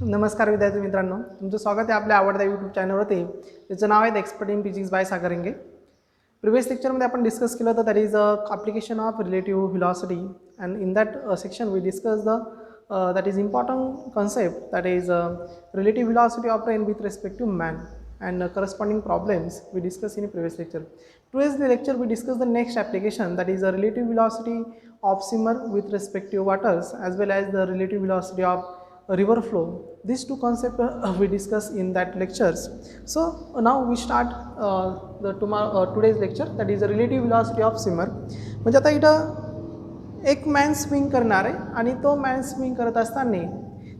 नमस्कार विद्यार्थी मित्रांनो, तुमचं स्वागत आहे आपल्या आवडत्या यूट्यूब चॅनलवरती. त्याचं नाव आहे expert in physics by Sagar Inge. Previous लेक्चरमध्ये आपण डिस्कस केलं होतं that is application of relative velocity, and in that section we discuss the that is important concept, that is relative velocity of train with respect to man, and corresponding problems we discussed in previous lecture. Today's lecture we discuss the next application, that is the relative velocity of swimmer with respect to waters, as well as the relative velocity of river flow. These two concepts we discuss in that lectures. So now we start today's lecture, that is the relative velocity of swimmer. म्हणजे आता इथं एक man swing करणार आहे आणि तो man swing करत असताना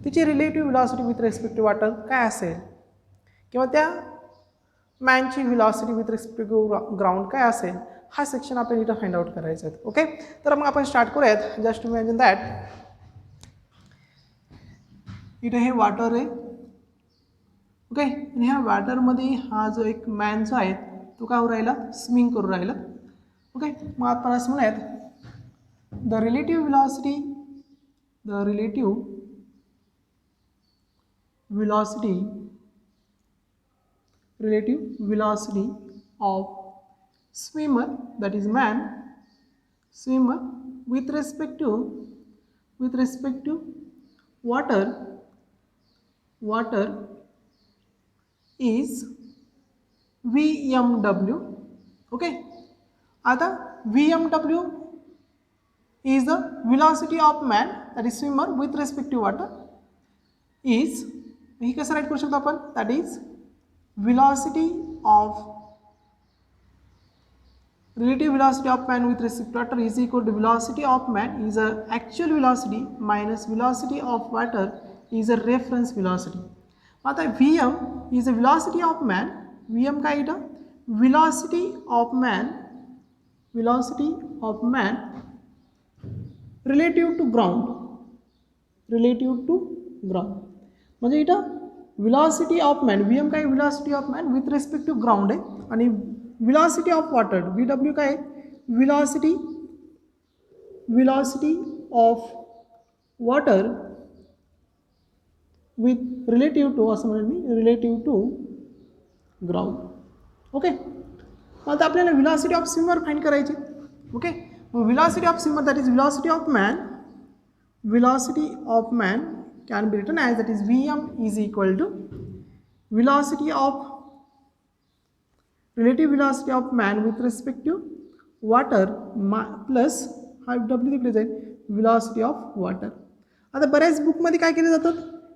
तिची relative velocity with respect to water काय असेल, किंवा त्या मॅनची velocity with respect to ground काय असेल, हा सेक्शन आपल्याला इथं फाइंड आउट करायचा आहे. ओके, तर मग आपण स्टार्ट करूयात. जस्ट टू इमॅजिन दॅट इथं हे वॉटर आहे. ओके, आणि ह्या वॉटरमध्ये हा जो एक मॅन जो आहे तो काय होऊ राहिला, स्विमिंग करू राहिला. ओके, मग आपण असं म्हणूयात the relative velocity of swimmer, that is man, swimmer with respect to water is VMW. okay, आता VMW is the velocity of man, that is swimmer with respect to water, is he कसं right करू शकतो आपण, that is velocity of relative velocity of man with respect to water is equal to velocity of man is a actual velocity minus velocity of water is a reference velocity. आता Vm is a velocity of man. Vm काय इथं velocity of man relative to ground. म्हणजे इथं velocity of man, Vm काय velocity of man with respect to ground आहे, आणि velocity of water Vw काय velocity of water with relative to, असं म्हणेल मी, relative to ground. ओके, आता आपल्याला velocity of swimmer फाइंड करायची. Okay, velocity of swimmer, that is velocity of man can be written as, that is Vm is equal to velocity of relative velocity of man with respect to water plus W तिकडे जाईल velocity of water. आता बऱ्याच बुकमध्ये काय केले जातात,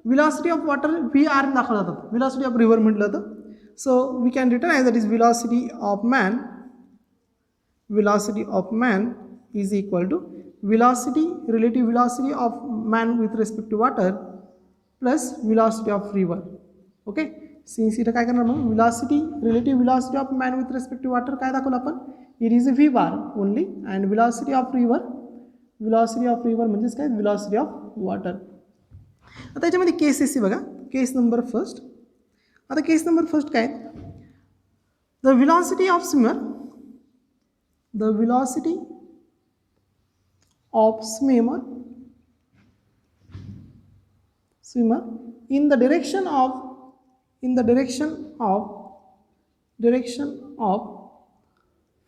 velocity of water VR दाखवलं जातात, velocity of river म्हटलं जातं. So we can written as, that is velocity of man is equal to relative velocity of man with respect to water plus velocity of river. Okay, since इथं काय करणार मग relative velocity of man with respect to water काय दाखवलं आपण, it is V bar only, and velocity of river म्हणजेच काय velocity of water. आता याच्यामध्ये केसेस बघा, केस नंबर फर्स्ट. आता केस नंबर फर्स्ट काय, the velocity of swimmer in the direction of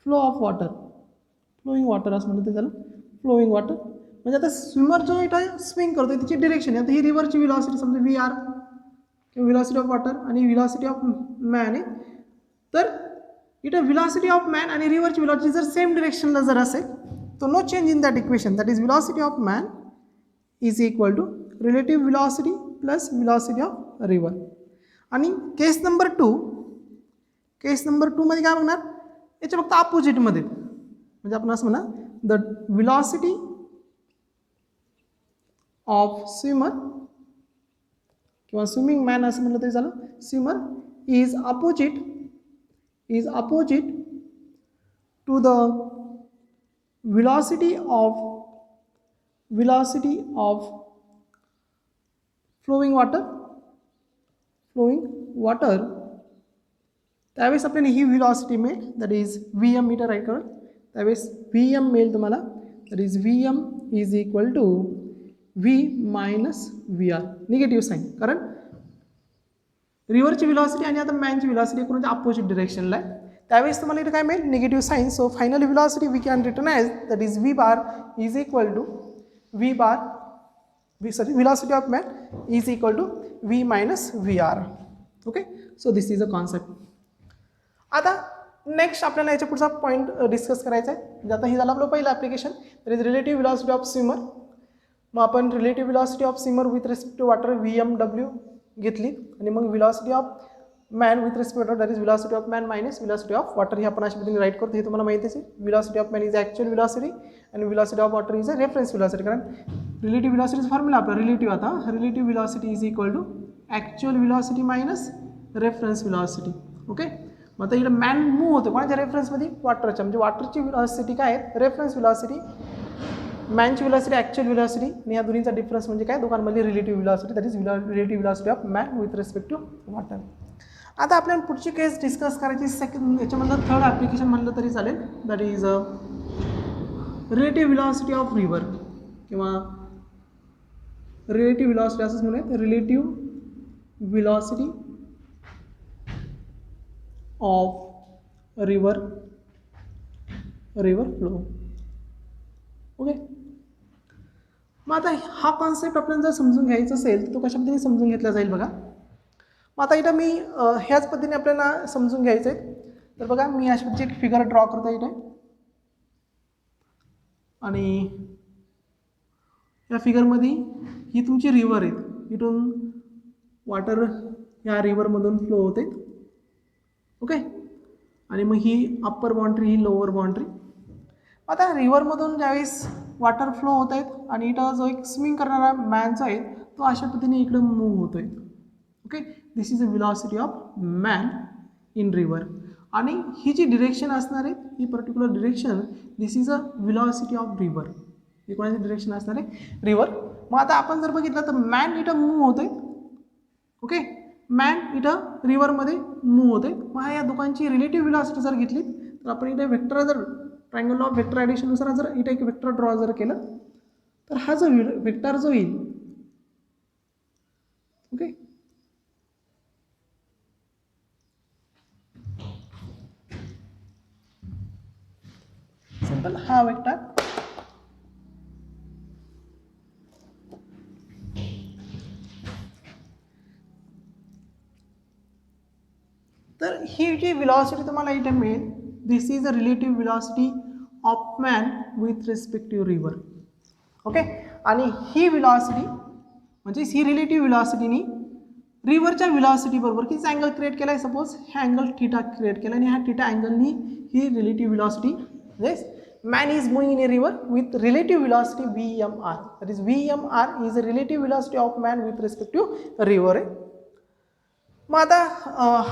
flow of water, flowing water असं म्हणतात त्याला, flowing water. म्हणजे आता स्विमर जो इथं स्विंग करतोय त्याची डिरेक्शन, आता ही रिव्हरची व्हेलॉसिटी समजा VR किंवा व्हेलॉसिटी ऑफ वॉटर आणि व्हेलॉसिटी ऑफ मॅन आहे. तर इथं व्हेलॉसिटी ऑफ मॅन आणि रिव्हरची व्हेलॉसिटी जर सेम डिरेक्शनला जर असेल तर no change in that equation, that is velocity of man is equal to relative velocity plus velocity of river. आणि केस नंबर टू मध्ये काय बघणार, याच्या फक्त अपोजिटमध्ये, म्हणजे आपण असं म्हणा द velocity of swimmer किंवा स्विमिंग मॅन असं म्हटलं तरी झालं, swimmer is opposite to the velocity of flowing water. त्यावेळेस आपल्याला ही व्हेलॉसिटी मिळेल, that is Vm metre write करून, त्यावेळेस Vm मिळेल तुम्हाला, that is VM is equal to V minus VR, negative sign, कारण रिव्हरची व्हिलॉसिटी आणि आता मॅनची व्हिलॉसिटी एकूण अपोजिट डिरेक्शनला आहे, त्यावेळेस तुम्हाला इथे काय मिळेल, negative sign. So final velocity we can return as that is V bar is equal to velocity of man is equal to V minus VR. Okay, so this is a concept. आता next आपल्याला याच्या पुढचा point discuss करायचा आहे. म्हणजे आता हे झालं आपलं पहिलं application, that is relative velocity of swimmer. मग आपण relative velocity of swimmer with respect to water VMW घेतली, आणि मग velocity of man with respect to that is velocity of man minus velocity of water. हे आपण अशा पद्धतीने right करतो. हे तुम्हाला माहितीच आहे, velocity of man is actual velocity आणि velocity of water is a reference velocity. कारण रिलेटिव्ह व्हिलॉसिटीचा फॉर्म्युला आपला रिलेटिव्ह, आता relative velocity is equal to actual velocity minus reference velocity. Okay, मग आता इकडे मॅन मूव्ह होतो कोणाच्या रेफरन्समध्ये, वॉटरच्या, म्हणजे वॉटरची व्हिलॉसिटी काय आहे, रेफरन्स व्हिलॉसिटी, मॅनची व्हिलॉसिटी ॲक्च्युअल व्हिलॉसिटी, आणि या दोन्हीचा डिफरन्स म्हणजे काय, दोघांमध्ये relative velocity, that is relative velocity of man with respect to water. आता आपल्याला पुढची केस डिस्कस करायची सेकंड, याच्यामधलं थर्ड ॲप्लिकेशन म्हणलं तरी चालेल, that is relative velocity of river, किंवा रिलेटिव्ह व्हिलॉसिटी असंच म्हणूयात, relative velocity of river flow. Okay, मग आता हा कॉन्सेप्ट आपल्याला जर समजून घ्यायचा असेल तर तो कशा पद्धतीने समजून घेतला जाईल बघा. मग आता इथं मी ह्याच पद्धतीने आपल्याला समजून घ्यायचं आहे. तर बघा, मी अशा पद्धतीची एक फिगर ड्रॉ करतो इथे, आणि या फिगरमध्ये ही तुमची रिव्हर आहे, इथून वॉटर या रिव्हरमधून फ्लो होते. ओके, आणि मग ही अप्पर बाउंड्री, ही लोअर बाउंड्री. आता रिव्हरमधून ज्यावेळेस वॉटर फ्लो होत आहेत आणि इथं जो एक स्विमिंग करणारा मॅनचा आहे तो अशा पद्धतीने इकडं मूव्ह होतो आहे. Okay, this is a velocity of man in river, आणि ही जी डिरेक्शन असणार आहे, ही particular direction, this is a velocity of river. ही कोणाची डिरेक्शन असणार आहे, रिव्हर. मग आता आपण जर बघितलं तर मॅन इथं मूव्ह होतोय. ओके, मॅन इथं रिव्हरमध्ये मूव्ह होते. मग या दोघांची रिलेटिव्ह व्हिलॉसिटी जर घेतली तर आपण इथे वेक्टर, जर ट्रायंगल ऑफ वेक्टर ॲडिशननुसार जर इथे एक वेक्टर ड्रॉ जर केलं तर हा जो वेक्टर जो येईल, ओके, सिंपल हा वेक्टर, तर ही जी व्हिलॉसिटी तुम्हाला इथे मिळेल, this is a relative velocity of man with respect to river. Okay, आणि ही व्हिलॉसिटी म्हणजे ही रिलेटिव्ह व्हिलॉसिटीनी रिव्हरच्या व्हिलॉसिटी बरोबर किती अँगल क्रिएट केला आहे, सपोज हा अँगल थिटा क्रिएट केला, आणि ह्या थिटा अँगलनी ही relative velocity, yes, man is moving in a river with relative velocity VMR, that is VMR is a relative velocity of man with respect to river. मग आता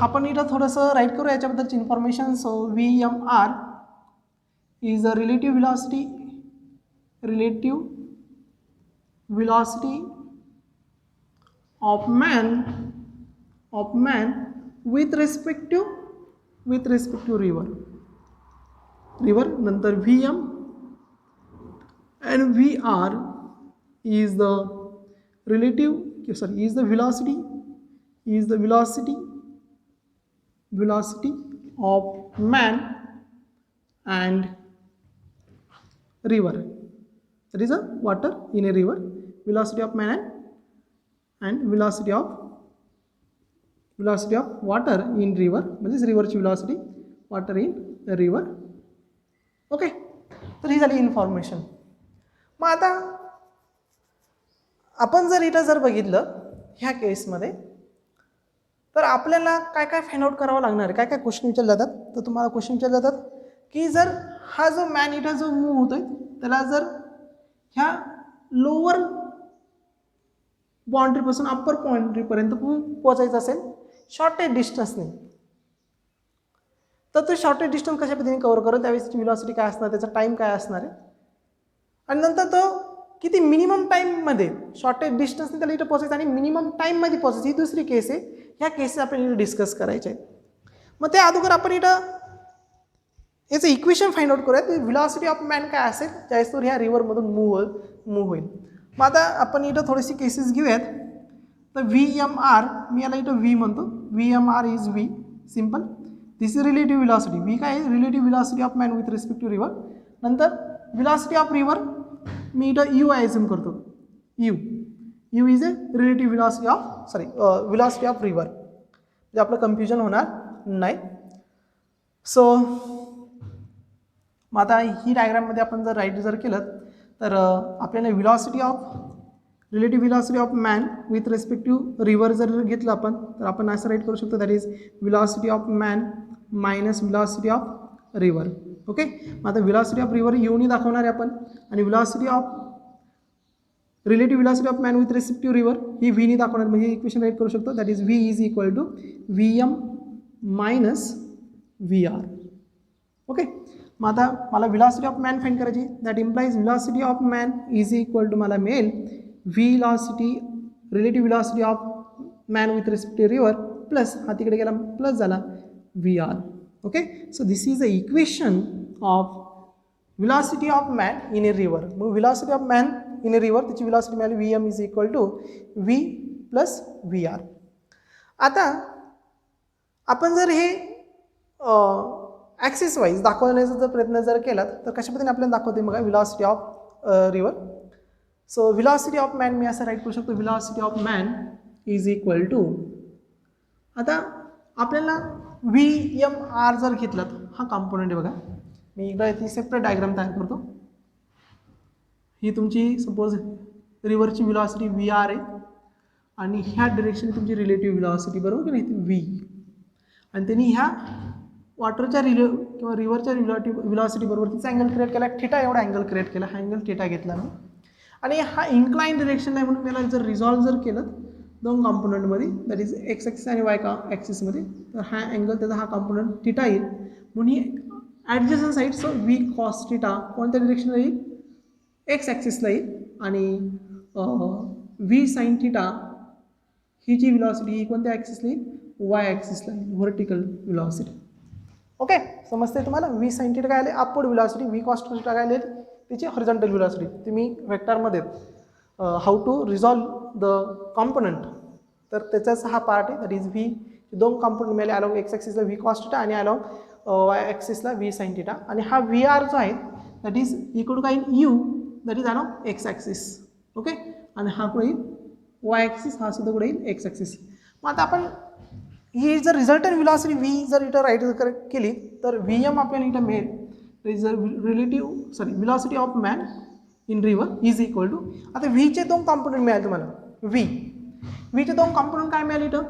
आपण इथं थोडंसं राईट करू याच्याबद्दलची information. So VMR is a relative velocity of man with respect to river. नंतर VM and VR is the velocity of man and river. That is a water in a river, velocity of man and velocity of water in river, म्हणजे रिव्हरची velocity water in the river. Okay, तर ही झाली information. मग आता आपण जर इथं जर बघितलं ह्या केसमध्ये तर आपल्याला काय काय फाइंड आउट करावं लागणार आहे, काय काय क्वेश्चन विचारले जातात. तर तुम्हाला क्वेश्चन विचारले जातात की जर हा जो मॅन इथं जो मूव्ह होतोय त्याला जर ह्या लोअर बाउंड्रीपासून अप्पर बाउंड्रीपर्यंत पोहोचायचं असेल शॉर्टेज डिस्टन्सने, तर तो शॉर्टेज डिस्टन्स कशा पद्धतीने कव्हर करू, त्यावेळेस त्याची व्हिलॉसिटी काय असणार, त्याचा टाईम काय असणार आहे, आणि नंतर तो किती मिनिमम टाईममध्ये शॉर्टेज डिस्टन्सने त्याला इथं पोहोचायचं आणि मिनिमम टाईममध्ये पोहोचायचं, ही दुसरी केस आहे. ह्या केसेस आपण इथं डिस्कस करायचे आहेत. मग त्या अगोदर आपण इथं याचं इक्वेशन फाइंड आउट करूयात. व्हेलॉसिटी ऑफ मॅन काय असेल ज्यावेळेस तो ह्या रिव्हरमधून मूव्ह होईल. मग आता आपण इथं थोडेसे केसेस घेऊयात. तर VMR, मी याला इथं V म्हणतो. VMR is V, simple. This is relative velocity. V काय आहे? Relative velocity of man with respect to river. नंतर व्हेलॉसिटी ऑफ रिव्हर मी इथं U ॲझ्युम करतो. U is a relative velocity of river. म्हणजे आपलं कन्फ्युजन होणार नाही. सो मग आता ही डायग्राममध्ये आपण जर राईट जर केलं तर आपल्याला relative velocity of man with respect to river जर घेतलं आपण तर आपण असं राईट करू शकतो. That is velocity of man minus velocity of river. Okay. मग आता व्हेलॉसिटी ऑफ रिव्हर यूनी दाखवणार आहे आपण आणि relative velocity of man with respect to river ही व्हीनी दाखवणार. म्हणजे इक्वेशन राईट करू शकतो. That is V is equal to VM minus VR. Okay. मग आता मला व्हेलॉसिटी ऑफ मॅन फाइंड करायची. That implies velocity of man is equal to मला मिळेल relative velocity of man with respect to river plus हा तिकडे गेला plus झाला VR. Okay. So this is a equation of velocity of man in a river. मग velocity of man in a river त्याची velocity मिळाली VM is equal to V plus VR. आता आपण जर हे ॲक्सिस वाईज दाखवण्याचा जर प्रयत्न जर केला तर कशा पद्धतीने आपल्याला दाखवते बघा velocity of river. So velocity of man मी असं राईट करू शकतो. Velocity of man is equal to आता आपल्याला VMR जर घेतला हा कॉम्पोनंट आहे बघा. मी एकदा ती सेपरेट डायग्राम तयार करतो. ही तुमची सपोज रिव्हरची व्हेलॉसिटी VR आहे आणि ह्या डिरेक्शन तुमची रिलेटिव्ह व्हेलॉसिटी बरोबर की नाही V. आणि त्यांनी ह्या वॉटरच्या किंवा रिव्हरच्या व्हेलॉसिटी बरोबर तिचा अँगल क्रिएट केला. थिटा एवढा अँगल क्रिएट केला. हा अँगल थिटा घेतला मी आणि हा इन्क्लाइन डिरेक्शन आहे म्हणून मला जर रिझॉल्व जर केलं दोन कॉम्पोनंटमध्ये दॅट इज एक्स ॲक्सिस आणि वाय ॲक्सिसमध्ये तर हा अँगल त्याचा हा कॉम्पोनंट थिटा येईल. म्हणून ही adjacent side. So V cos theta कोणत्या डिरेक्शनला येईल? एक्स ॲक्सिसला येईल आणि V sin थिटा ही जी व्हेलॉसिटी ही कोणत्या ॲक्सिसला येईल? वाय ॲक्सिसला येईल. Vertical velocity. ओके. समजते तुम्हाला? V sin थिटा काय आले? Upward velocity. V cos theta काय आले? तिची हॉरिझॉन्टल व्हेलॉसिटी. तुम्ही वेक्टरमध्ये how to resolve the component तर त्याचाच हा पार्ट आहे. दॅट इज V दोन कॉम्पोनंट मिळाले अलॉंग एक्स ॲक्सिसला V cos थिटा आणि अलॉंग वाय ॲक्सिसला V sin थिटा आणि हा VR जो आहे दॅट इज इक्वल टू काय U that is along X axis. Okay. आणि हा कुठे येईल? Y axis. हा सुद्धा कुठे येईल? X axis. मग आता आपण ही जर रिझल्टंट व्हेलॉसिटी V जर इथं राईट केली तर VM आपल्याला इथं मिळेल. Velocity of man in river is equal to आता व्हीचे दोन कॉम्पोनंट मिळाले तुम्हाला. व्हीचे दोन कॉम्पोनंट काय मिळाले इथं?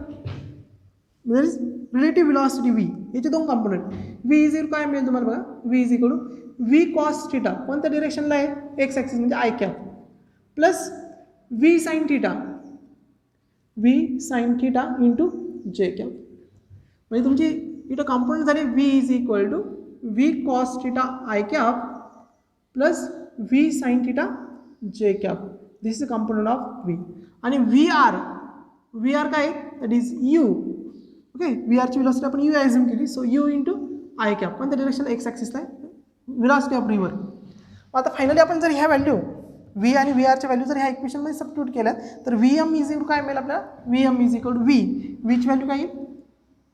रिलेटिव्ह व्हेलॉसिटी V याचे दोन कॉम्पोनंट. V इज इक्वल काय मिळेल तुम्हाला बघा? V is equal to V cos theta कोणत्या डिरेक्शनला आहे? एक्स ॲक्सिस म्हणजे I cap plus V sin theta into J cap. म्हणजे तुमची इथं कॉम्पोनंट झाले V is equal to V cos theta I cap plus V sin theta J cap. This is component of V. आणि VR काय that is U. Okay. VRची velocity आपण U assume केली. So U into I cap कोणत्या डिरेक्शनला? X ॲक्सिसला आहे velocity of river. आता finally आपण जर ह्या व्हॅल्यू V आणि VRच्या व्हॅल्यू जर ह्या इक्वेशनमध्ये सबस्टिट्यूट केल्या तर VM इज इक्वल काय मिळेल आपल्याला? VM इज इक्वल टू Vची व्हॅल्यू काय येईल?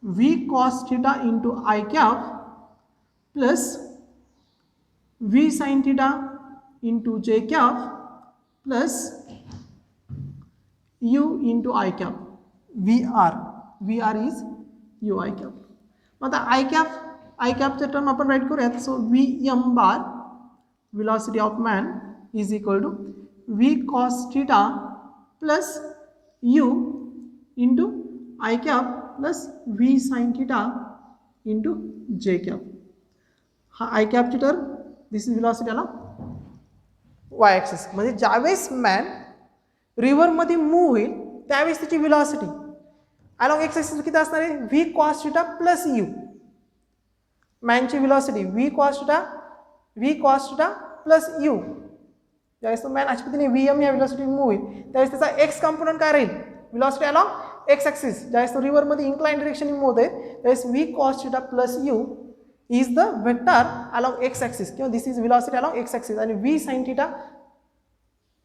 V cos theta into I cap plus V sin theta into J cap plus U into I cap. VR is U I cap. मग आता I कॅपच्या term आपण राईट करूयात. So VM bar velocity of man is equal to V cos theta plus U into I cap plus V sin theta into J cap. हा I कॅपची term this is velocity आला Y axis. म्हणजे ज्यावेळेस man रिव्हरमध्ये move होईल त्यावेळेस त्याची velocity along X axis किती असणार आहे? V cos theta plus U. मॅनची velocity V cos theta plus U. ज्यावेळेस तो मॅन अशा पद्धतीने VM या व्हेलॉसिटी मूव्ह होईल त्यावेळेस त्याचा एक्स कॉम्पोनंट काय राहील? Velocity along X axis. ज्यावेळेस तो रिव्हरमध्ये इन्क्लाइन डिरेक्शन मूव्ह होते त्यावेळेस V cos theta plus U is the vector along X axis किंवा this is velocity along X axis आणि v sin theta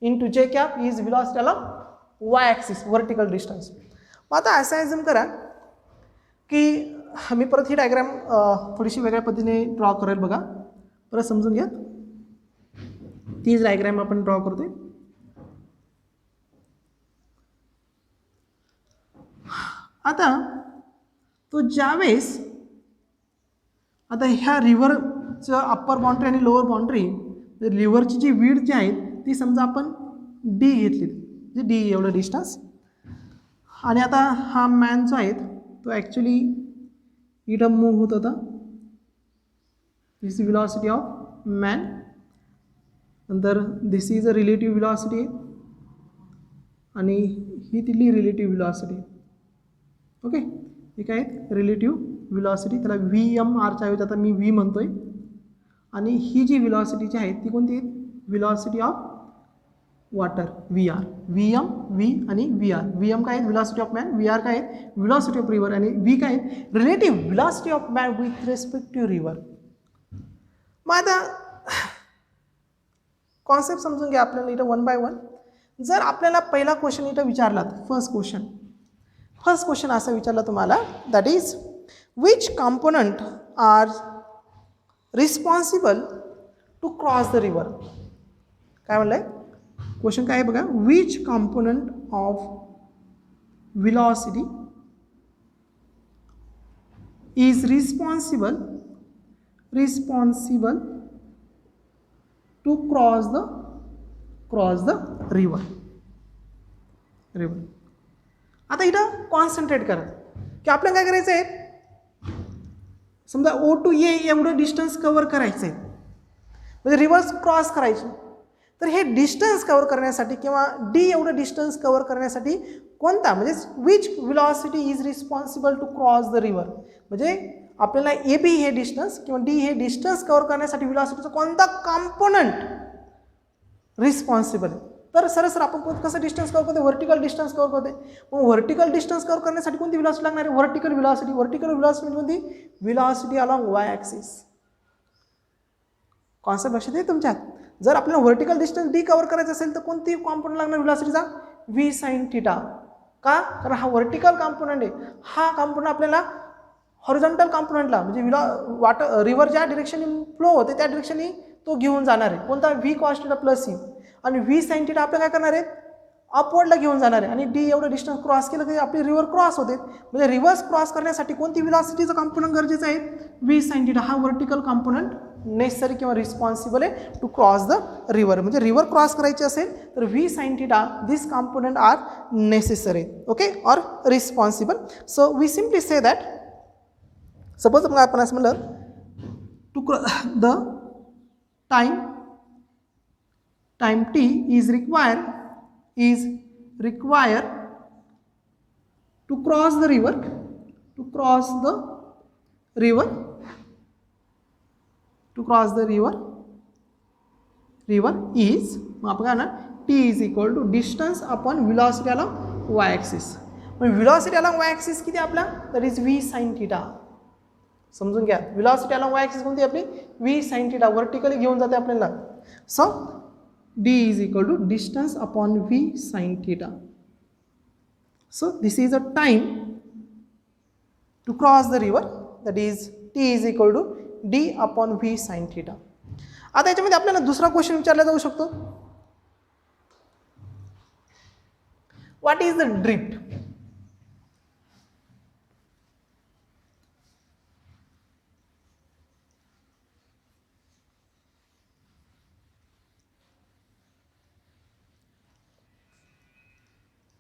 into J cap is velocity along Y axis vertical distance. मग आता असं assume करा की मी परत ही diagram थोडीशी वेगळ्या पद्धतीने ड्रॉ करेल बघा, परत समजून घ्या. तीच डायग्राम आपण ड्रॉ करतोय. आता तो ज्यावेळेस आता ह्या रिव्हरचं अप्पर बाउंड्री आणि लोअर बाउंड्री, रिव्हरची जी विड्थ जी आहे ती समजा आपण डी घेतली, म्हणजे डी एवढं डिस्टन्स. आणि आता हा मॅन जो आहे तो ॲक्च्युली इथं मूव्ह होत होता. दिस इज व्हेलॉसिटी ऑफ मॅन. नंतर दिस इज अ रिलेटिव्ह व्हेलॉसिटी आणि ही तिथली रिलेटिव्ह व्हेलॉसिटी. ओके, हे काय आहे रिलेटिव्ह व्हेलॉसिटी, त्याला VMR ऐवजी आता मी V म्हणतोय. आणि ही जी व्हेलॉसिटीची आहे ती कोणती आहे, velocity of water VR. VM, V आणि VR. VM काय आहे व्हेलॉसिटी ऑफ मॅन, VR काय आहे व्हेलॉसिटी ऑफ रिव्हर आणि V काय आहे relative velocity of man with respect to river. मग आता कॉन्सेप्ट समजून घ्या आपल्याला इथं वन बाय वन. जर आपल्याला पहिला क्वेश्चन इथं विचारला, फर्स्ट क्वेश्चन असा विचारला तुम्हाला, that is which component are responsible to cross the river. काय म्हणलं आहे क्वेश्चन, काय आहे बघा, which component of velocity is responsible to cross the river. आता इथं कॉन्सन्ट्रेट करा की आपल्याला काय करायचं आहे, समजा O to A एवढं डिस्टन्स कवर करायचं आहे, म्हणजे रिव्हर्स क्रॉस करायची. तर हे डिस्टन्स कवर करण्यासाठी किंवा D एवढं डिस्टन्स कवर करण्यासाठी कोणता, म्हणजे which velocity is responsible to cross the river, म्हणजे आपल्याला AB हे डिस्टन्स किंवा D हे डिस्टन्स कवर करण्यासाठी व्हेलॉसिटीचा कोणता कॉम्पोनंट रिस्पॉन्सिबल आहे. तर सर आपण कसं डिस्टन्स कवर करतो, व्हर्टिकल डिस्टन्स कवर करते. मग व्हर्टिकल डिस्टन्स कवर करण्यासाठी कोणती व्हेलॉसिटी लागणार आहे, व्हर्टिकल व्हेलॉसिटी म्हणजे कोणती, velocity along Y axis. Concept लक्षात येईल तुमच्यात. जर आपल्याला व्हर्टिकल डिस्टन्स D कवर करायचं असेल तर कोणती कॉम्पोनंट लागणार व्हेलॉसिटीचा, V sin थीटा. का, कारण हा व्हर्टिकल कॉम्पोनंट आहे. हा कॉम्पोनंट आपल्याला हॉरिझॉन्टल कॉम्पोनंटला म्हणजे रिव्हर ज्या डिरेक्शनने फ्लो होते त्या डिरेक्शनने तो घेऊन जाणार आहे. कोणता, V cos theta plus C. आणि V sin थीटा आपल्याला काय करणार आहेत, अपवर्डला घेऊन जाणार आहे. आणि D एवढं डिस्टन्स क्रॉस केलं की आपली रिव्हर क्रॉस होते. म्हणजे रिव्हर्स क्रॉस करण्यासाठी कोणती व्हेलॉसिटीचं कॉम्पोनंट गरजेचं आहे, V sin थीटा. हा व्हर्टिकल कॉम्पोनंट नेसेसरी किंवा रिस्पॉन्सिबल आहे टू क्रॉस द रिव्हर. म्हणजे रिव्हर क्रॉस करायची असेल तर V sin theta this component are necessary, okay, or responsible. So we simply say that, suppose आपण असं म्हणलं to the time t is required to cross the river is, मग आपण काय ना, t is equal to distance upon velocity along y axis. मग velocity along y axis किती आपला, that is v sin theta. समजून घ्या, velocity along y axis कोणती आपली, v sin theta, वर्टिकली घेऊन जाते आपल्याला. So D is equal to distance upon V sin theta. So this is a time to cross the river, that is T is equal to D upon V sin theta. आता याच्यामध्ये आपल्याला दुसरा question विचारला जाऊ शकतो, what is the drift.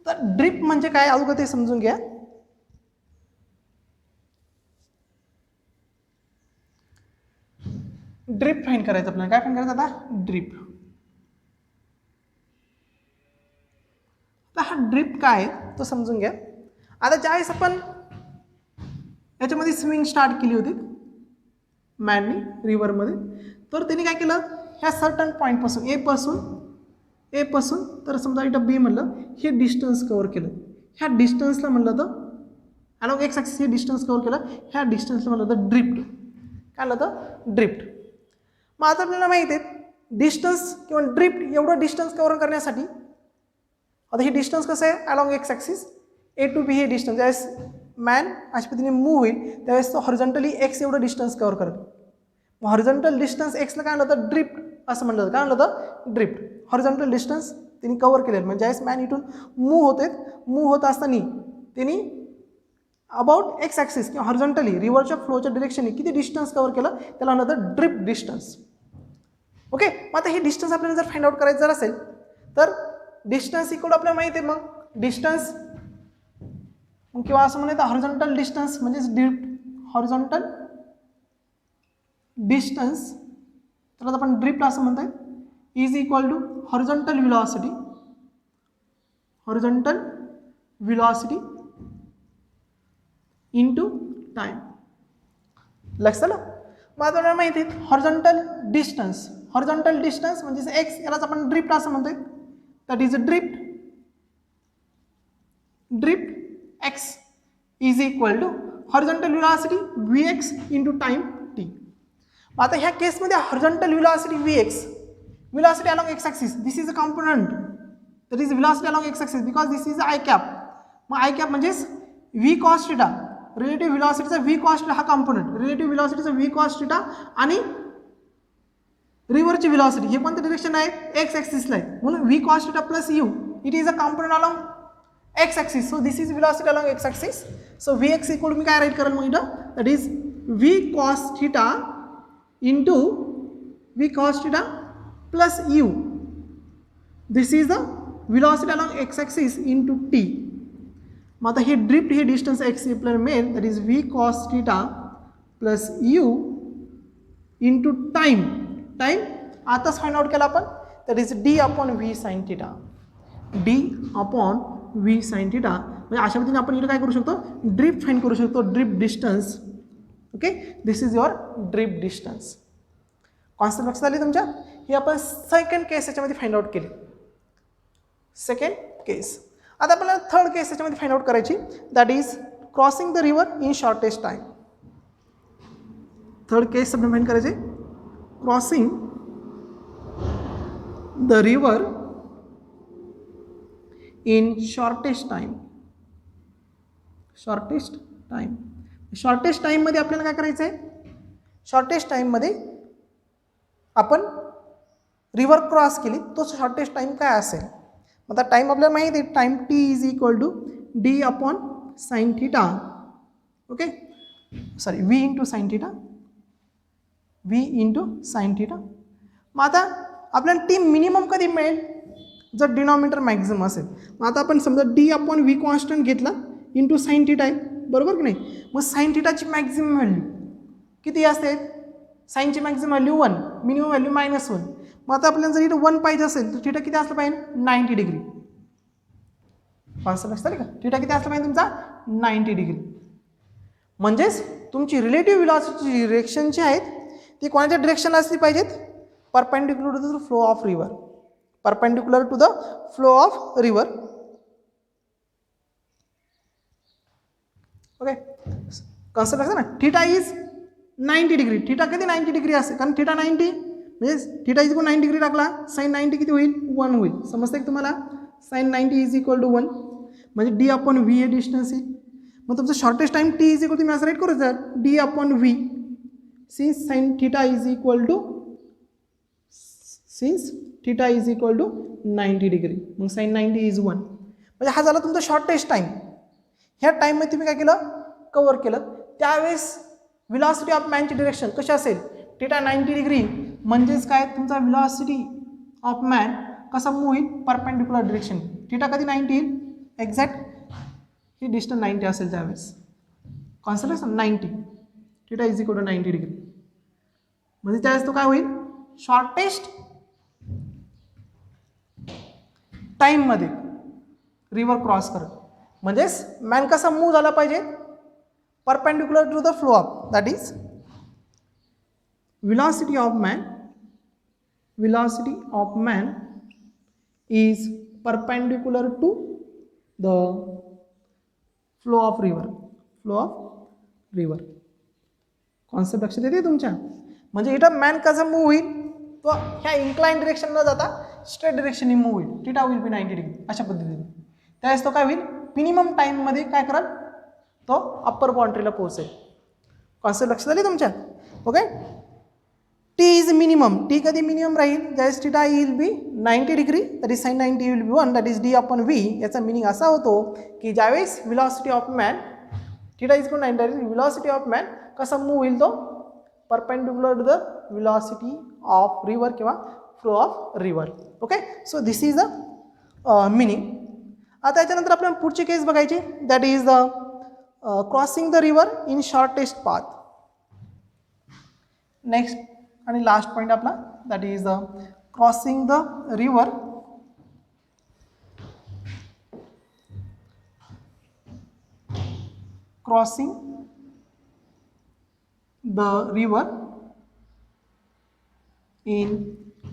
तर drift म्हणजे काय अगोदर ते समजून घ्या. ड्रिफ्ट फाइंड करायचं आपल्याला. काय फाइंड करायचं आता, ड्रिफ्ट. तर हा ड्रिफ्ट काय आहे तो समजून घ्या. आता ज्यावेळेस आपण याच्यामध्ये स्विमिंग स्टार्ट केली होती मॅननी रिव्हरमध्ये, तर त्यांनी काय केलं, ह्या सर्टन पॉईंटपासून ए पासून तर समजा इथं B म्हणलं, हे डिस्टन्स कव्हर केलं. ह्या डिस्टन्सला म्हणलं तर अलॉंग एक्स ॲक्सिस हे डिस्टन्स कव्हर केलं, ह्या डिस्टन्सला म्हणलं तर ड्रिफ्ट. काय होतं ड्रिफ्ट. मग आता आपल्याला माहिती आहे डिस्टन्स किंवा ड्रिफ्ट एवढं डिस्टन्स कव्हर करण्यासाठी आता हे डिस्टन्स कसं आहे along X axis A to B हे डिस्टन्स ज्यावेळेस मॅन अशा पद्धतीने मूव्ह होईल त्यावेळेस तो हॉरिझॉन्टली एक्स एवढं डिस्टन्स कव्हर करतो. मग हॉरिझॉन्टल डिस्टन्स एक्सला काय म्हणलं होतं ड्रिफ्ट असं म्हणलं होतं. काय म्हणलं होतं ड्रिफ्ट. हॉरिझॉन्टल डिस्टन्स त्यांनी कव्हर केलेलं म्हणजे ज्यावेळेस मॅन इथून मूव्ह होत असताना त्यांनी अबाउट एक्स ॲक्सिस किंवा हॉरिझॉन्टली रिव्हरच्या फ्लोच्या डिरेक्शनने किती डिस्टन्स कव्हर केलं त्याला म्हणलं होतं ड्रिफ्ट डिस्टन्स. ओके. मग आता हे डिस्टन्स आपल्याला जर फाइंड आउट करायचं जर असेल तर डिस्टन्स इक्वल आपल्याला माहिती आहे मग डिस्टन्स किंवा असं म्हणतात हॉरिझॉन्टल डिस्टन्स म्हणजेच ड्रिफ्ट हॉरिझॉन्टल डिस्टन्स त्याला आपण ड्रिफ्ट असं म्हणतात is equal to horizontal velocity into time. लक्षात आलं. मग आपल्याला माहिती आहे हॉरिझॉन्टल डिस्टन्स म्हणजे एक्स यालाच आपण ड्रिफ्ट असं म्हणतोय. That is a drift x is equal to horizontal velocity vx into time t. आता ह्या केसमध्ये horizontal velocity vx velocity along x axis this is a component that is velocity along x axis because this is I cap. मग I cap म्हणजेच v cos theta relative व्हिलॉसिटीचा v cos theta हा component relative व्हिलॉसिटीचा v cos theta आणि रिव्हरची velocity हे कोणत्या direction आहे x ॲक्सिसला आहे म्हणून v cos theta plus u it is a component along x axis. So this is velocity along x axis. So vx equal मी काय right करेल मग इथं that is v cos theta into v cos theta plus u. This is the velocity along x axis into t. मग आता हे drift हे distance x आपल्याला मिळेल that is v cos theta plus u into time आताच find out केला आपण that is d upon v sin theta. d upon v sin theta म्हणजे अशा पद्धतीने आपण इथे काय करू शकतो ड्रिफ्ट फाइंड करू शकतो drift distance. Okay. This is your drift distance. Concept लक्षात आली तुमच्या. हे आपण सेकंड केस याच्यामध्ये फाइंड आउट केली. Second case. आता आपल्याला थर्ड केस याच्यामध्ये फाइंड आउट करायची that is crossing the river in shortest time. Third case आपण फाइंड करायचे crossing the river in shortest टाइममध्ये आपल्याला काय करायचं आहे शॉर्टेस्ट टाइममध्ये आपण रिव्हर क्रॉस केली तो शॉर्टेस्ट टाइम काय असेल. आता टाइम आपल्याला माहिती आहे time t is equal to d upon sine theta. Okay sorry v into sine theta. मग आता आपल्याला t मिनिमम कधी मिळेल जर डिनॉमिनेटर मॅक्झिमम असेल. मग आता आपण समजा d अपॉन v कॉन्स्टंट घेतला इंटू साइन थीटा आहे बरोबर की नाही. मग साइन थीटाची मॅक्झिमम व्हॅल्यू किती असते साइनची मॅक्झिमम व्हॅल्यू 1 मिनिमम व्हॅल्यू -1. मग आता आपल्याला जर इथं 1 पाहिजे असेल तर थीटा किती असलं पाहिजे 90 डिग्री. पाच लक्षात आलं का. थीटा किती असलं पाहिजे तुमचा 90 डिग्री. म्हणजेच तुमची रिलेटिव्ह व्हिलॉसिटी डिरेक्शन जी आहेत ती कोणाच्या डिरेक्शनला असली पाहिजेत perpendicular to the flow of river. Perpendicular to the flow of river. Okay concept लक्षात ना. Theta is 90 degree. थीटा कधी 90 डिग्री असेल कारण थीटा 90 म्हणजे थीटा इज इक्वल 90 डिग्री टाकला साइन 90 किती होईल 1 होईल. समजतं की तुम्हाला साइन 90 इज इक्वल टू 1 म्हणजे d अपॉन v हे डिस्टन्स येईल. मग तुमचं shortest time t is equal तुम्ही असं राईट करू sir d upon v since sine theta is equal to 90 degree. मग साइन 90 इज 1 म्हणजे हा झाला तुमचा शॉर्टेस्ट टाइम. ह्या टाइममध्ये तुम्ही काय केलं कव्हर केलं. त्यावेळेस व्हिलॉसिटी ऑफ मॅनची डिरेक्शन कशी असेल थीटा 90 डिग्री म्हणजेच काय तुमचा व्हिलॉसिटी ऑफ मॅन कसा मूव्ह होईल परपेंडिक्युलर डिरेक्शन. थीटा कधी 90 येईल एक्झॅक्ट ही डिस्टन्स 90 असेल त्यावेळेस. Concept 90 theta is equal to 90 degree म्हणजे त्यावेळेस तो काय होईल शॉर्टेस्ट टाइममध्ये रिव्हर क्रॉस करत. म्हणजेच मॅन कसा मूव्ह झाला पाहिजे perpendicular to the flow of that is velocity of man is perpendicular to the flow of river. Concept लक्षात येते तुमच्या. म्हणजे इथं मॅन कसा मूव्ह होईल, तो ह्या इन्क्लाइन डिरेक्शन न जाता स्ट्रेट डिरेक्शनने मूव्ह होईल. थिटा विल बी 90 डिग्री अशा पद्धतीने. त्यावेळेस तो काय होईल, मिनिमम टाईममध्ये काय कराल, तो अप्पर बाउंड्रीला पोहोचेल. कॉन्सेप्ट लक्षात आली तुमच्या. Okay. T is minimum. T कधी मिनिमम राहील, ज्यावेळेस theta will be 90 degree, that is sine 90 will be 1, that is D upon V. याचा मिनिंग असा होतो की ज्यावेळेस velocity of man theta is 90 degree, velocity of man कसा मूव्ह होईल, तो perpendicular to the velocity of river किंवा flow of river. Okay. So this is the meaning. आता याच्यानंतर आपल्याला पुढची केस बघायची, that is the crossing the river in shortest path. Next आणि लास्ट पॉईंट आपला, that is the crossing the river in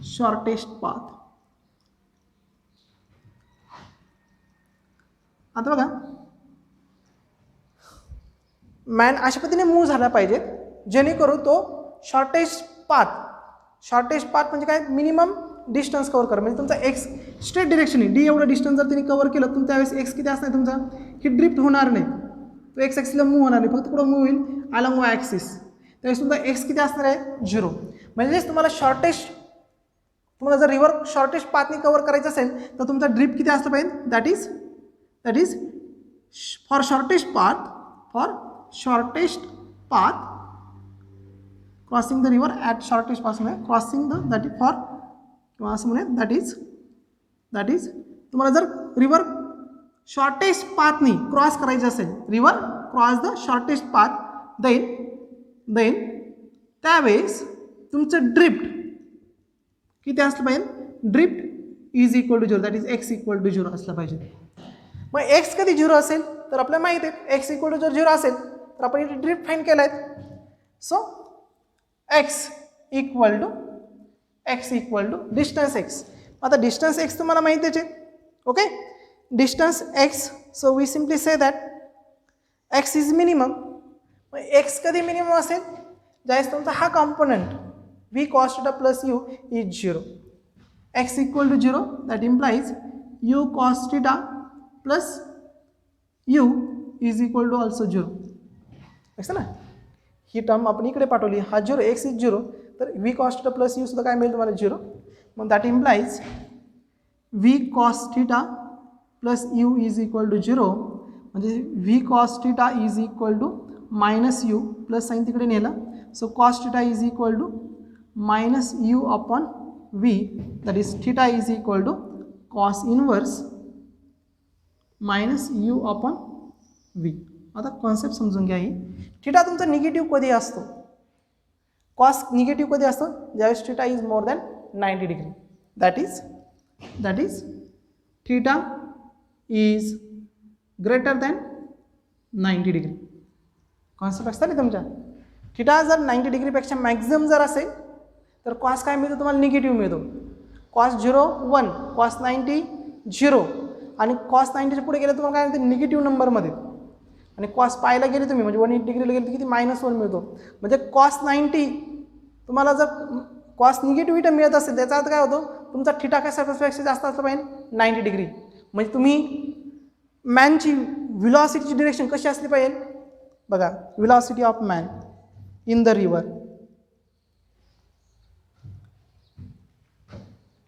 shortest path. आता बघा, मॅन अशा पद्धतीने मूव्ह झाला पाहिजे जेणेकरून तो शॉर्टेस्ट पाथ म्हणजे काय, मिनिमम डिस्टन्स कव्हर कर. म्हणजे तुमचा एक्स स्ट्रेट डिरेक्शन डी एवढं डिस्टन्स जर त्यांनी कव्हर केलं, तुमच्या त्यावेळेस एक्स किती असणार तुमचा, ही ड्रिफ्ट होणार नाही, तो एक्स ॲक्सिसला मूव्ह होणार नाही, फक्त पुढं मूव्ह होईल अलॉंग वाय ॲक्सिस. त्यावेळेस तुमचा एक्स किती असणार आहे, 0. म्हणजेच तुम्हाला जर रिव्हर शॉर्टेस्ट पाथनी कव्हर करायचं असेल तर तुमचा ड्रिफ्ट किती असलं पाहिजे, that is for shortest path crossing the river at shortest path, म्हणजे crossing the that is for, किंवा असं म्हणूया दॅट इज तुम्हाला जर रिव्हर शॉर्टेस्ट पाथनी क्रॉस करायचं असेल, river cross the shortest path, then त्यावेळेस तुमचं ड्रिफ्ट किती असलं पाहिजे, drift is equal to 0, that is x equal to 0 असलं पाहिजे. मग एक्स कधी 0 असेल तर आपल्याला माहिती आहे, एक्स इक्वल टू जर 0 असेल तर आपण इथे ड्रिफ्ट फाईंड केलं आहे. So x equal to distance x. आता डिस्टन्स एक्स तुम्हाला माहितीच आहे. Okay. Distance x, so we simply say that x is minimum. मग एक्स कधी मिनिमम असेल, ज्यावेळेस तुमचा हा component v cos theta plus u is 0. x equal to 0, that implies u cos theta plus u is equal to also 0. ऐसा ना, ही term आपण इकडे पाठवली, हा 0, x is 0, तर v cos theta plus u सुद्धा काय मिळेल तुम्हाला, 0. मग that implies v cos theta plus u is equal to 0, म्हणजे v cos theta is equal to minus u plus sine तिकडे नेलं, सो cos theta is equal to minus u upon v, that is theta is equal to cos inverse minus u upon v. आता concept समजून घ्या. ही theta तुमचा negative कधी असतो, cos negative कधी असतो, ज्यावेळेस theta is more than 90 degree, that is theta is greater than 90 degree. Concept असतात ना तुमच्या. थिटा जर 90 डिग्रीपेक्षा मॅक्झिमम जर असेल तर कॉस काय मिळतो तुम्हाला, निगेटिव्ह मिळतो. कॉस 0 1, कॉस 90 0, आणि कॉस 90च्या पुढे गेलं तुम्हाला काय मिळतं, निगेटिव्ह नंबरमध्ये. आणि कॉस पायला गेले तुम्ही म्हणजे 180 डिग्रीला गेले तर किती, -1 मिळतो. म्हणजे कॉस 90 तुम्हाला जर कॉस निगेटिव्ह मिळत असेल, त्याचा अर्थ काय होतो, तुमचा थिटा कशापेक्षा जास्त असलं पाहिजे, 90 डिग्री. म्हणजे तुम्ही मॅनची व्हेलॉसिटीची डिरेक्शन कशी असली पाहिजे बघा, velocity of man in the river,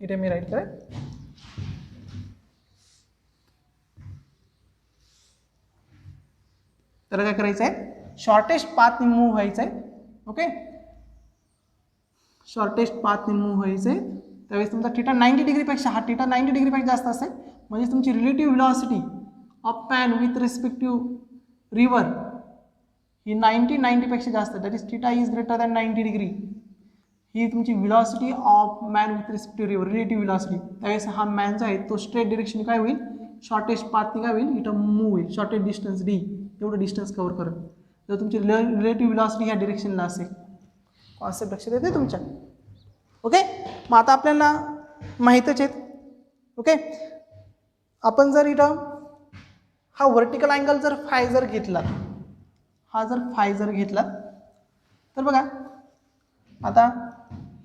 इथे मी राईट करेन, तर काय करायचं आहे, शॉर्टेस्ट पाथने मूव्ह व्हायचं आहे. ओके. शॉर्टेस्ट पाथने मूव्ह व्हायचं आहे, त्यावेळेस तुमचा थिटा 90 डिग्रीपेक्षा, हा थिटा 90 डिग्रीपेक्षा जास्त असेल, म्हणजे तुमची relative velocity of man with respective river ही 90पेक्षा जास्त, that is theta is greater than 90 degree. ही तुमची velocity of man with respective river, relative velocity. त्यावेळेस हा मॅन जो आहे तो स्ट्रेट डिरेक्शन काय होईल, शॉर्टेस्ट पाथने काय होईल, इथं मूव्ह होईल, शॉर्टेस्ट डिस्टन्स डी एवढं डिस्टन्स कव्हर करत. जर तुमची रिलेटिव्ह व्हेलॉसिटी ह्या डिरेक्शनला असेल. कॉन्सेप्ट लक्षात येते तुमच्या. ओके. मग आता आपल्याला माहीतच आहेत. ओके. आपण जर इथं हा व्हर्टिकल अँगल जर फाय जर घेतला, हा जर फाय जर घेतला, तर बघा आता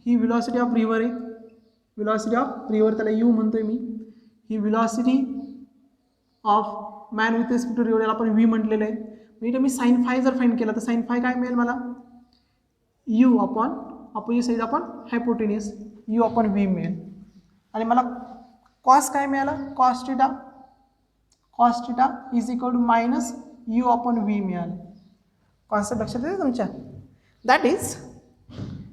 ही व्हेलॉसिटी ऑफ रिव्हर आहे, व्हेलॉसिटी ऑफ रिव्हर त्याला यू म्हणतोय मी. ही velocity of man with respect to river याला आपण व्ही म्हटलेलं आहे. म्हणजे मी साइन फाय जर फाइंड केला तर साइन फाय काय मिळेल मला, U upon opposite side upon hypotenuse U upon V मिळेल. आणि मला कॉस काय मिळाला, cos theta is equal to minus U upon V मिळालं. कॉन्सेप्ट लक्षात येते तुमच्या. दॅट इज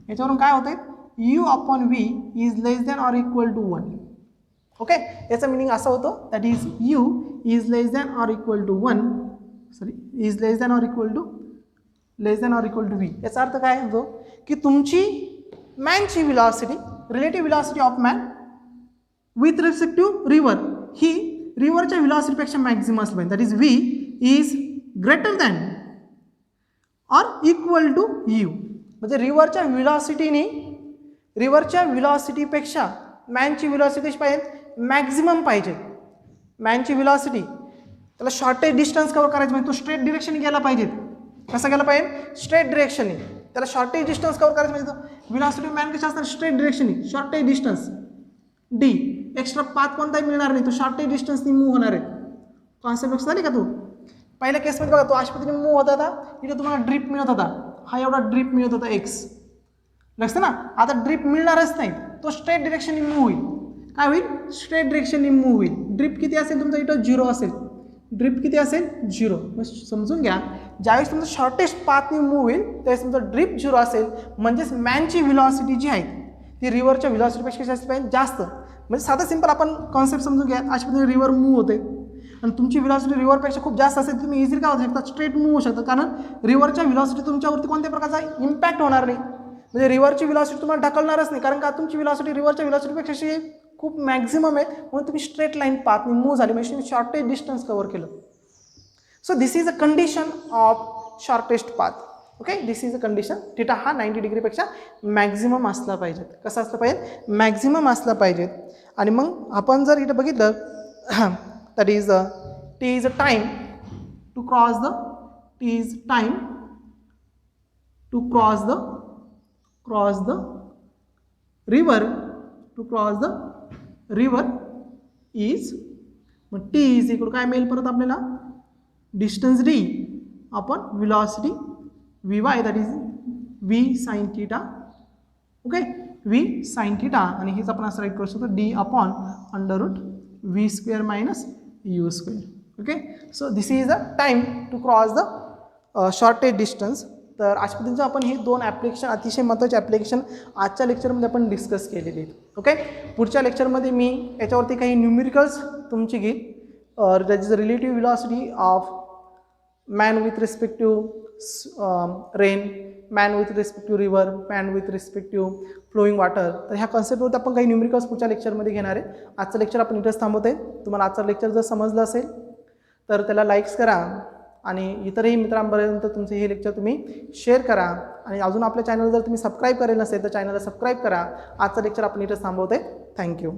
याच्यावरून काय होतं, U upon V is less than or equal to 1. Okay, याचं मिनिंग असं होतं that is U is less than or equal to 1, sorry is less than or equal to V. याचा अर्थ काय होतो की तुमची मॅनची velocity, relative velocity of man with respect to river ही रिव्हरच्या व्हेलॉसिटीपेक्षा मॅक्झिमम असलं पाहिजे. That is V is greater than or equal to you. म्हणजे रिव्हरच्या व्हेलॉसिटीपेक्षा मॅनची व्हेलॉसिटी कशी पाहिजे, मॅक्झिमम पाहिजे. मॅनची व्हेलॉसिटी त्याला शॉर्टेज डिस्टन्स कव्हर करायचं म्हणजे तो स्ट्रेट डिरेक्शनने गेला पाहिजे. कसं गेला पाहिजे, स्ट्रेट डिरेक्शनने. त्याला शॉर्टेज डिस्टन्स कव्हर करायचं म्हणजे व्हेलॉसिटी मॅन कशी असणार, स्ट्रेट डिरेक्शनने. Shortest distance D, extra path कोणताही मिळणार नाही, तो शॉर्टेज डिस्टन्सनी मूव्ह होणार आहे. कॉन्सेप्ट लक्षात झाली का तू. पहिल्या केसमध्ये बघा तो अशा पद्धतीने मूव्ह होत होता, इथे तुम्हाला ड्रिप मिळत होता, हा एवढा ड्रिप मिळत होता एक्स, लक्षात ना. आता ड्रिप मिळणारच नाही, तो स्ट्रेट डिरेक्शननी मूव्ह होईल. काय होईल, स्ट्रेट डिरेक्शननी मूव्ह होईल. ड्रिप किती असेल तुमचा, इथं 0 असेल. ड्रिप किती असेल, 0. मग समजून घ्या, ज्यावेळेस तुमचं शॉर्टेस्ट पाथनी मूव्ह होईल त्यावेळेस तुमचं ड्रिप 0 असेल. म्हणजेच मॅनची व्हेलॉसिटी जी आहे ती रिव्हरच्या व्हेलॉसिटीपेक्षा कशी असली पाहिजे, जास्त. म्हणजे साधं सिंपल आपण कॉन्सेप्ट समजून घ्या. अशा पद्धतीने रिव्हर मूव्ह होते आणि तुमची व्हेलॉसिटी रिव्हरपेक्षा खूप जास्त असेल, तुम्ही इझिली काय होऊ शकता, स्ट्रेट मूव्ह होऊ शकता. कारण रिव्हरच्या व्हेलॉसिटी तुमच्यावरती कोणत्या प्रकारचा इम्पॅक्ट होणार नाही. म्हणजे रिव्हरची व्हेलॉसिटी तुम्हाला ढकलणारच नाही, कारण का तुमची व्हेलॉसिटी रिव्हरच्या व्हेलॉसिटीपेक्षा खूप मॅक्झिमम आहे. म्हणून तुम्ही स्ट्रेट लाईन पाथनी मूव्ह झाली, म्हणजे तुम्ही शॉर्टेज डिस्टन्स कव्हर केलं. So this is a condition of shortest path. Okay, this is a condition. Theta हा 90 डिग्रीपेक्षा मॅक्झिमम असला पाहिजे. कसं असलं पाहिजे, मॅक्झिमम असला पाहिजे. आणि मग आपण जर इथं बघितलं that is T is a time to cross the river is, मग टी इज इक्वल काय मिळेल परत आपल्याला, distance D upon velocity V Y, that is V sine theta. Okay, V sine theta. आणि हेच आपण असं राईट करू शकतो D upon √v² minus u². Okay, so this is a time to cross the shortest distance. तर अशा पद्धतीचं आपण हे 2 ॲप्लिकेशन, अतिशय महत्त्वाचे ॲप्लिकेशन आजच्या लेक्चरमध्ये आपण डिस्कस केलेले आहेत. ओके, पुढच्या लेक्चरमध्ये मी याच्यावरती काही न्यूमेरिकल्स तुमची घेईल. That is relative velocity of man with respect to rain, man with respect to river, man with respect to flowing water. तर ह्या कॉन्सेप्टवरती आपण काही न्यूमेरिकल्स पुढच्या लेक्चरमध्ये घेणार आहे. आजचं लेक्चर आपण इथंच थांबवत आहे. तुम्हाला आजचं लेक्चर जर समजलं असेल तर त्याला लाईक्स करा आणि इतरही मित्रांपर्यंत तुमचं हे लेक्चर तुम्ही शेअर करा. आणि अजून आपल्या चॅनल जर तुम्ही सबस्क्राईब करेल नसेल तर चॅनलला सबस्क्राईब करा. आजचं लेक्चर आपण इथंच थांबवत आहे. थँक्यू.